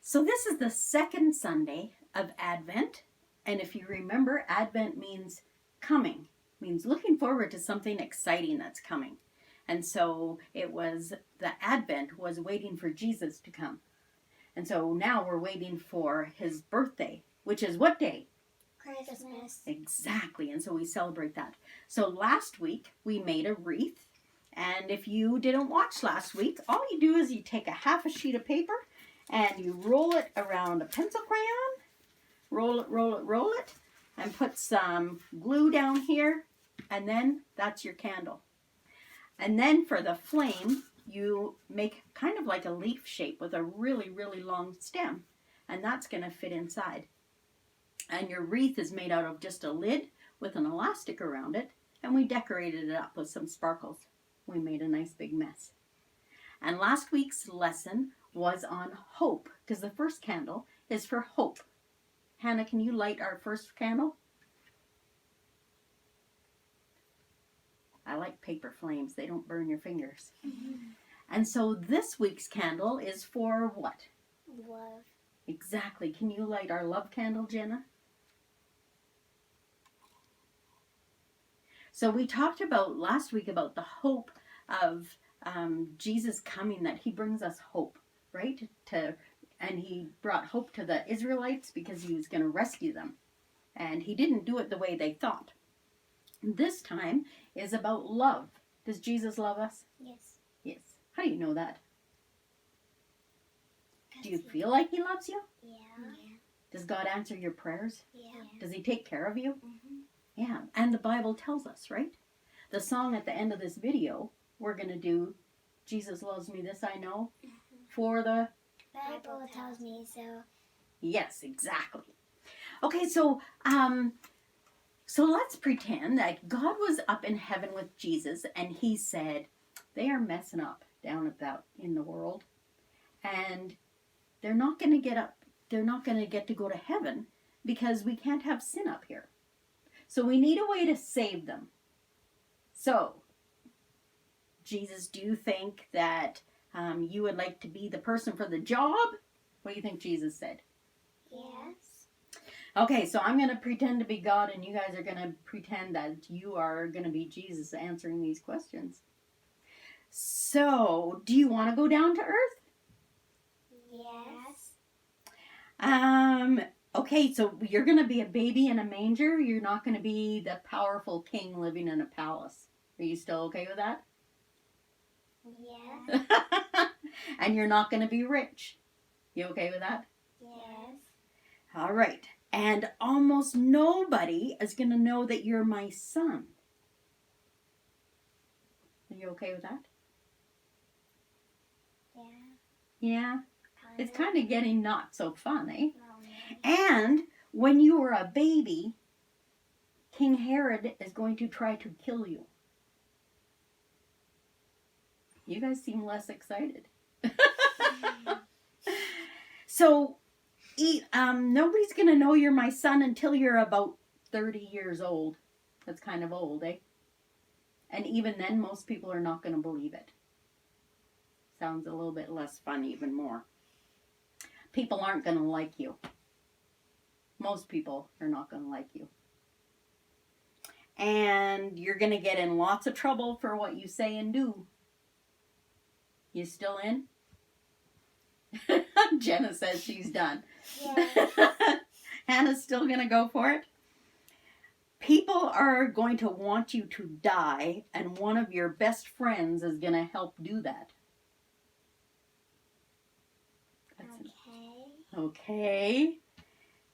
So this is the second Sunday of Advent. And if you remember, Advent means coming, means looking forward to something exciting that's coming. And so the Advent was waiting for Jesus to come. And so now we're waiting for his birthday, which is what day? Christmas. Exactly. And so we celebrate that. So last week we made a wreath. And if you didn't watch last week, all you do is you take a half a sheet of paper and you roll it around a pencil crayon. Roll it, roll it, roll it. And put some glue down here. And then that's your candle. And then for the flame, you make kind of like a leaf shape with a really, really long stem. And that's going to fit inside. And your wreath is made out of just a lid with an elastic around it. And we decorated it up with some sparkles. We made a nice big mess. And last week's lesson was on hope, because the first candle is for hope. Hannah, can you light our first candle? I like paper flames. They don't burn your fingers. Mm-hmm. And so this week's candle is for what? Love. Exactly. Can you light our love candle, Jenna? So we talked about last week about the hope of Jesus coming, that he brings us hope, right? And he brought hope to the Israelites because he was going to rescue them. And he didn't do it the way they thought. This time is about love. Does Jesus love us? Yes. Yes. How do you know that? Do you feel like he loves you? Yeah. Does God answer your prayers? Yeah. Does he take care of you? Mm-hmm. Yeah. And the Bible tells us, right? The song at the end of this video, we're going to do Jesus Loves Me, This I Know, for the... Bible tells me so. Yes, exactly. Okay, so let's pretend that God was up in heaven with Jesus and he said, they are messing up down about in the world and they're not going to get up. They're not going to get to go to heaven because we can't have sin up here. So we need a way to save them. So, Jesus, do you think that you would like to be the person for the job? What do you think Jesus said? Yes. Okay, so I'm going to pretend to be God and you guys are going to pretend that you are going to be Jesus answering these questions. So, do you want to go down to earth? Yes. Okay, so you're going to be a baby in a manger. You're not going to be the powerful king living in a palace. Are you still okay with that? Yes. And you're not going to be rich. You okay with that? Yes. All right. And almost nobody is going to know that you're my son. Are you okay with that? Yeah. Yeah. It's kind of getting not so fun, eh? No. And when you were a baby, King Herod is going to try to kill you. You guys seem less excited. So, nobody's going to know you're my son until you're about 30 years old. That's kind of old, eh? And even then, most people are not going to believe it. Sounds a little bit less fun, even more. People aren't going to like you. Most people are not going to like you. And you're going to get in lots of trouble for what you say and do. You still in? Jenna says she's done. Yeah. Hannah's still going to go for it. People are going to want you to die, and one of your best friends is going to help do that. Okay.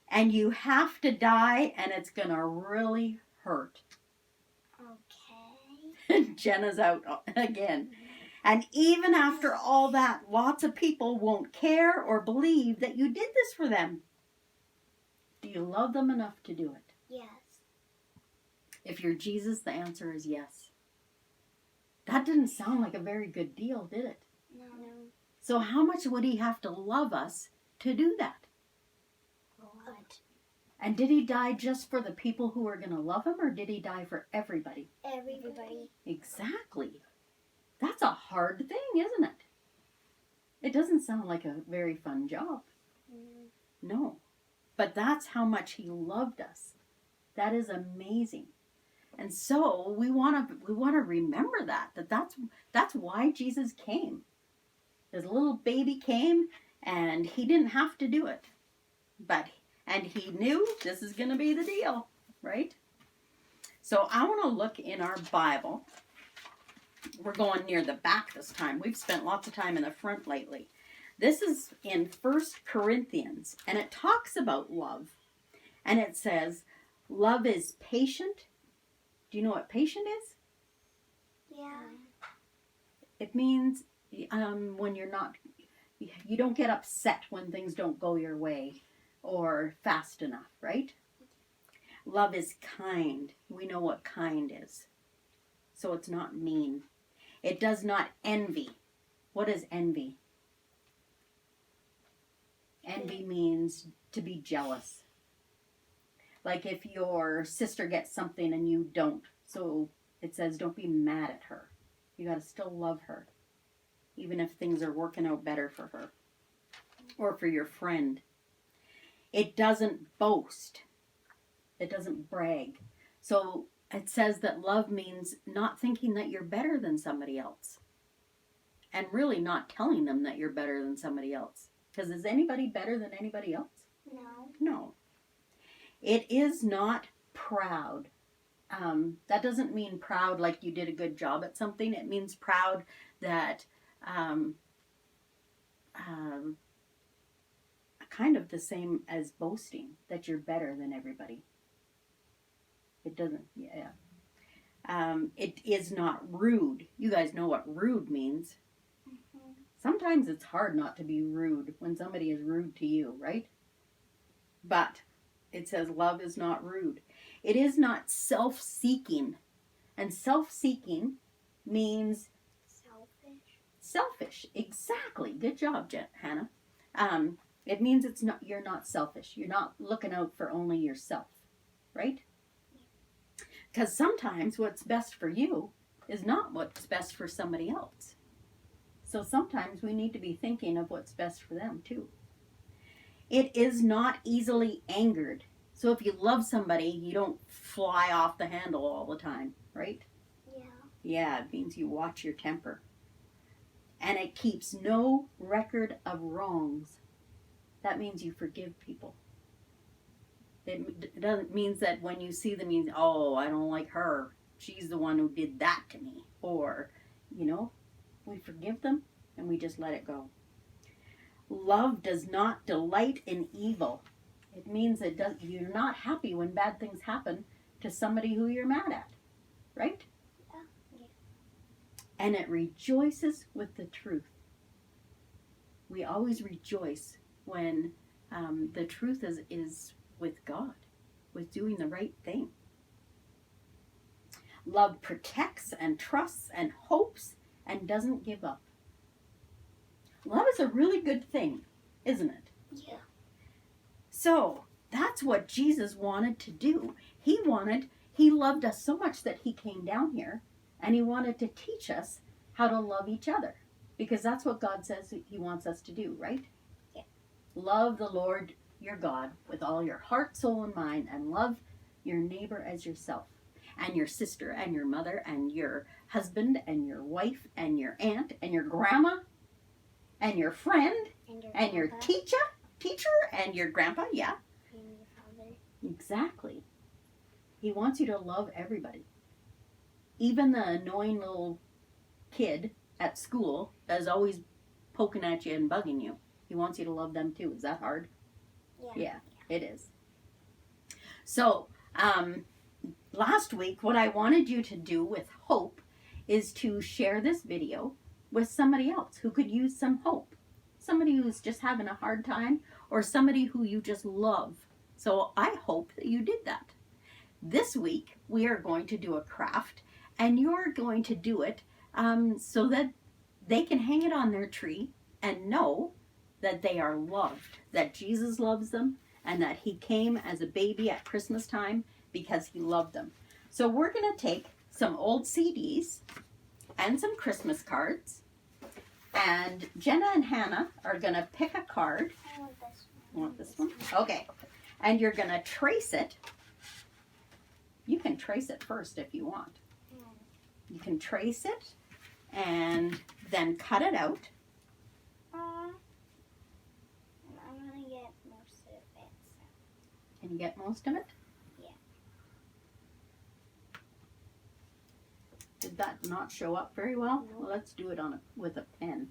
And you have to die, and it's going to really hurt. Okay. Jenna's out again. And even after all that, lots of people won't care or believe that you did this for them. Do you love them enough to do it? Yes. If you're Jesus, the answer is yes. That didn't sound like a very good deal, did it? No. So how much would he have to love us to do that? What? And did he die just for the people who are going to love him, or did he die for everybody? Everybody. Exactly. That's a hard thing, isn't it? It doesn't sound like a very fun job. No. But that's how much he loved us. That is amazing. And so we want to remember that's why Jesus came. His little baby came and he didn't have to do it. And he knew this is going to be the deal, right? So I want to look in our Bible. We're going near the back this time. We've spent lots of time in the front lately. This is in 1 Corinthians, and it talks about love. And it says, love is patient. Do you know what patient is? Yeah. It means when you don't get upset when things don't go your way or fast enough, right? Love is kind. We know what kind is. So it's not mean. It does not envy. What is envy? Envy means to be jealous. Like if your sister gets something and you don't. So it says don't be mad at her. You got to still love her. Even if things are working out better for her. Or for your friend. It doesn't boast. It doesn't brag. So it says that love means not thinking that you're better than somebody else. And really not telling them that you're better than somebody else. Because is anybody better than anybody else? No. No. It is not proud. That doesn't mean proud like you did a good job at something. It means proud that kind of the same as boasting, that you're better than everybody. It doesn't, yeah. It is not rude. You guys know what rude means. Mm-hmm. Sometimes it's hard not to be rude when somebody is rude to you, right? But it says love is not rude. It is not self-seeking. And self-seeking means selfish. Exactly. Good job, Hannah. It means you're not selfish. You're not looking out for only yourself, right? Because sometimes what's best for you is not what's best for somebody else. So sometimes we need to be thinking of what's best for them too. It is not easily angered. So if you love somebody, you don't fly off the handle all the time, right? Yeah. Yeah, it means you watch your temper. And it keeps no record of wrongs. That means you forgive people. It doesn't mean that when you see them, means, oh, I don't like her. She's the one who did that to me. Or, we forgive them and we just let it go. Love does not delight in evil. It means you're not happy when bad things happen to somebody who you're mad at. Right? Yeah. And it rejoices with the truth. We always rejoice when the truth is with God, with doing the right thing. Love protects and trusts and hopes and doesn't give up. Love is a really good thing, isn't it? Yeah. So that's what Jesus wanted to do. He loved us so much that he came down here and he wanted to teach us how to love each other. Because that's what God says he wants us to do, right? Yeah. Love the Lord your God with all your heart, soul, and mind, and love your neighbor as yourself, and your sister, and your mother, and your husband, and your wife, and your aunt, and your grandma, and your friend, and your teacher, and your grandpa, yeah. And your father. Exactly. He wants you to love everybody. Even the annoying little kid at school that is always poking at you and bugging you. He wants you to love them too. Is that hard? Yeah, it is. So, last week, what I wanted you to do with hope is to share this video with somebody else who could use some hope. Somebody who's just having a hard time or somebody who you just love. So I hope that you did that. This week, we are going to do a craft and you're going to do it so that they can hang it on their tree and know that they are loved, that Jesus loves them, and that he came as a baby at Christmas time because he loved them. So we're going to take some old CDs and some Christmas cards, and Jenna and Hannah are going to pick a card. I want this one. Want this one? Okay. And you're going to trace it. You can trace it first if you want. You can trace it and then cut it out. I'm gonna get most of it. Can you get most of it? Yeah. Did that not show up very well? No. Well, let's do it with a pen.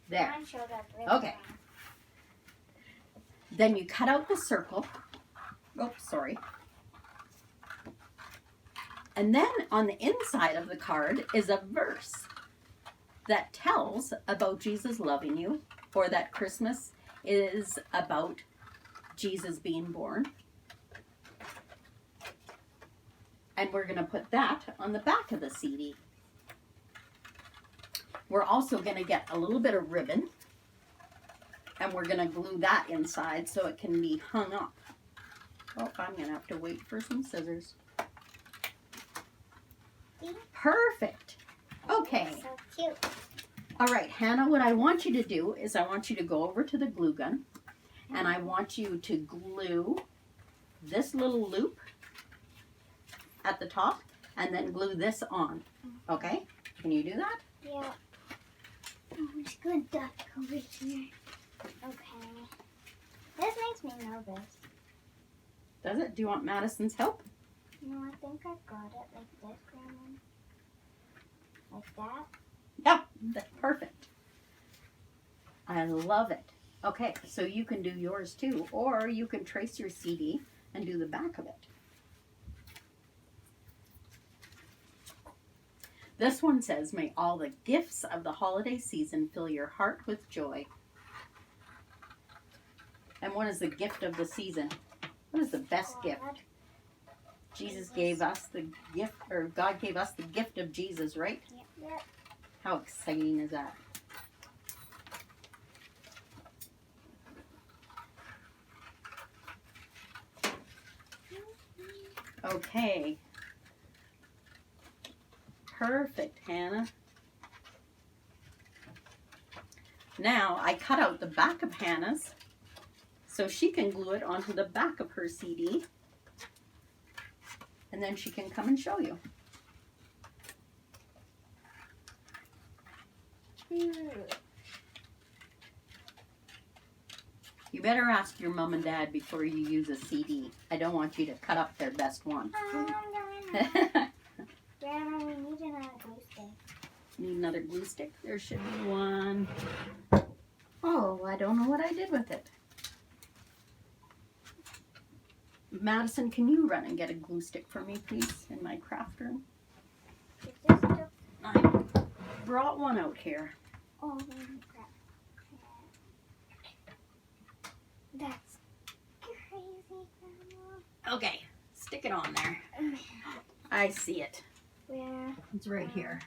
There. Mine showed up really Okay. Then you cut out the circle. Oh, sorry. And then on the inside of the card is a verse that tells about Jesus loving you, or that Christmas is about Jesus being born. And we're going to put that on the back of the CD. We're also going to get a little bit of ribbon, and we're going to glue that inside so it can be hung up. Oh, I'm going to have to wait for some scissors. Perfect. Okay. So cute. All right, Hannah, what I want you to do is I want you to go over to the glue gun, and I want you to glue this little loop at the top and then glue this on. Okay? Can you do that? Yeah. I'm just gonna duck over here. Okay. This makes me nervous. Does it? Do you want Madison's help? No, I think I got it like this, Grandma. Like that. Yeah, that's perfect. I love it. Okay, so you can do yours too, or you can trace your CD and do the back of it. This one says, may all the gifts of the holiday season fill your heart with joy. And what is the gift of the season? What is the best gift? Jesus gave us the gift, or God gave us the gift of Jesus, right? Yep. How exciting is that? Okay. Perfect, Hannah. Now I cut out the back of Hannah's so she can glue it onto the back of her CD, and then she can come and show you. You better ask your mom and dad before you use a CD. I don't want you to cut up their best one. Grandma, we need another glue stick. Need another glue stick? There should be one. Oh, I don't know what I did with it. Madison, can you run and get a glue stick for me, please, in my craft room? Is this still... I brought one out here. Oh, crap. That's crazy, Grandma. Okay, stick it on there. I see it. Where? It's right here.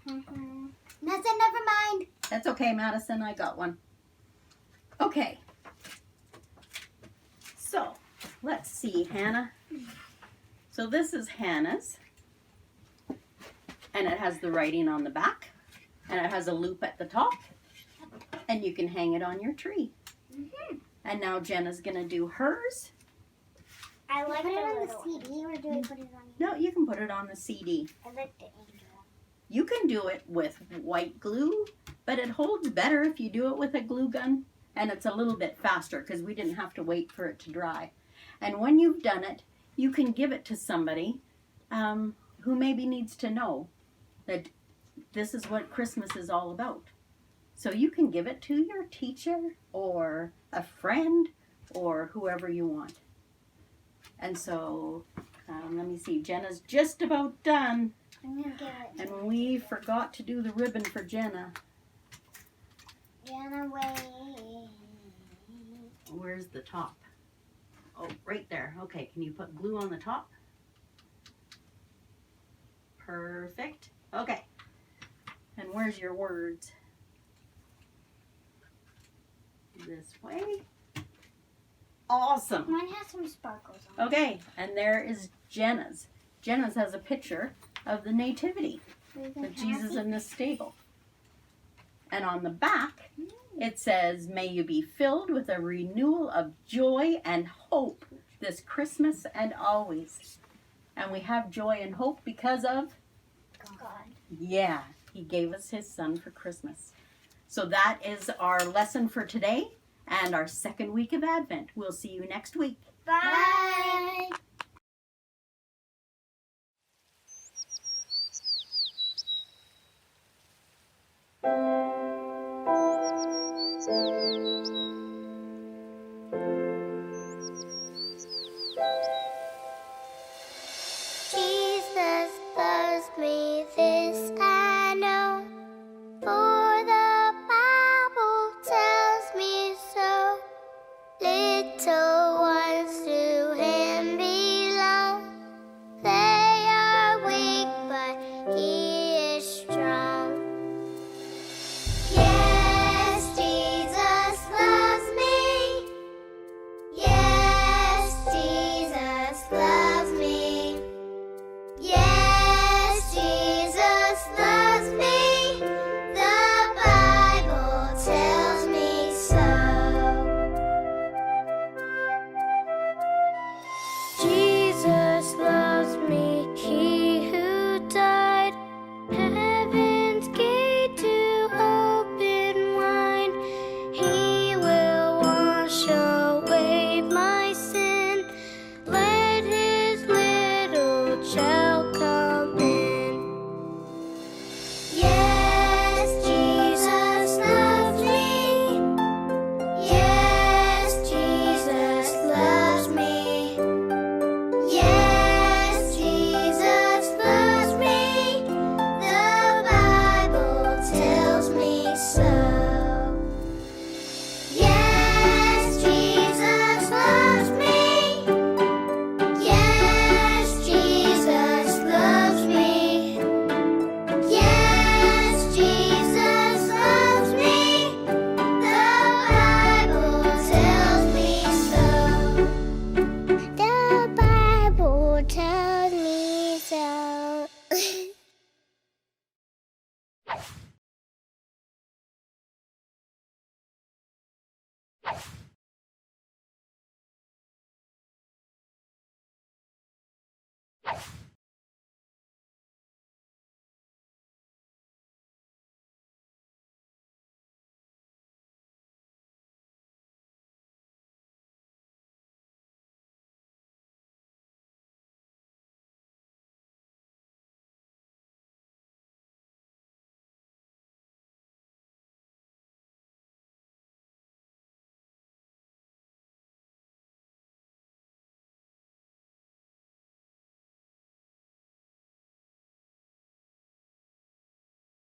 Mm-hmm. Never mind. That's okay, Madison. I got one. Okay. So, let's see, Hannah. So this is Hannah's. And it has the writing on the back. And it has a loop at the top. And you can hang it on your tree. Mm-hmm. And now Jenna's going to do hers. I like it on the CD, or do I put it on? No, you can put it on the CD. I like the angel. You can do it with white glue, but it holds better if you do it with a glue gun. And it's a little bit faster because we didn't have to wait for it to dry. And when you've done it, you can give it to somebody who maybe needs to know that this is what Christmas is all about. So you can give it to your teacher or a friend or whoever you want. And so, let me see, Jenna's just about done. I'm gonna give it. And we forgot to do the ribbon for Jenna. Jenna, wait. Where's the top? Oh, right there. Okay, can you put glue on the top? Perfect. Okay. And where's your words? This way. Awesome. Mine has some sparkles on it. Okay, and there is Jenna's. Jenna's has a picture of the nativity with Jesus in the stable. And on the back, it says, may you be filled with a renewal of joy and hope this Christmas and always. And we have joy and hope because of? God. Yeah, he gave us his son for Christmas. So that is our lesson for today and our second week of Advent. We'll see you next week. Bye.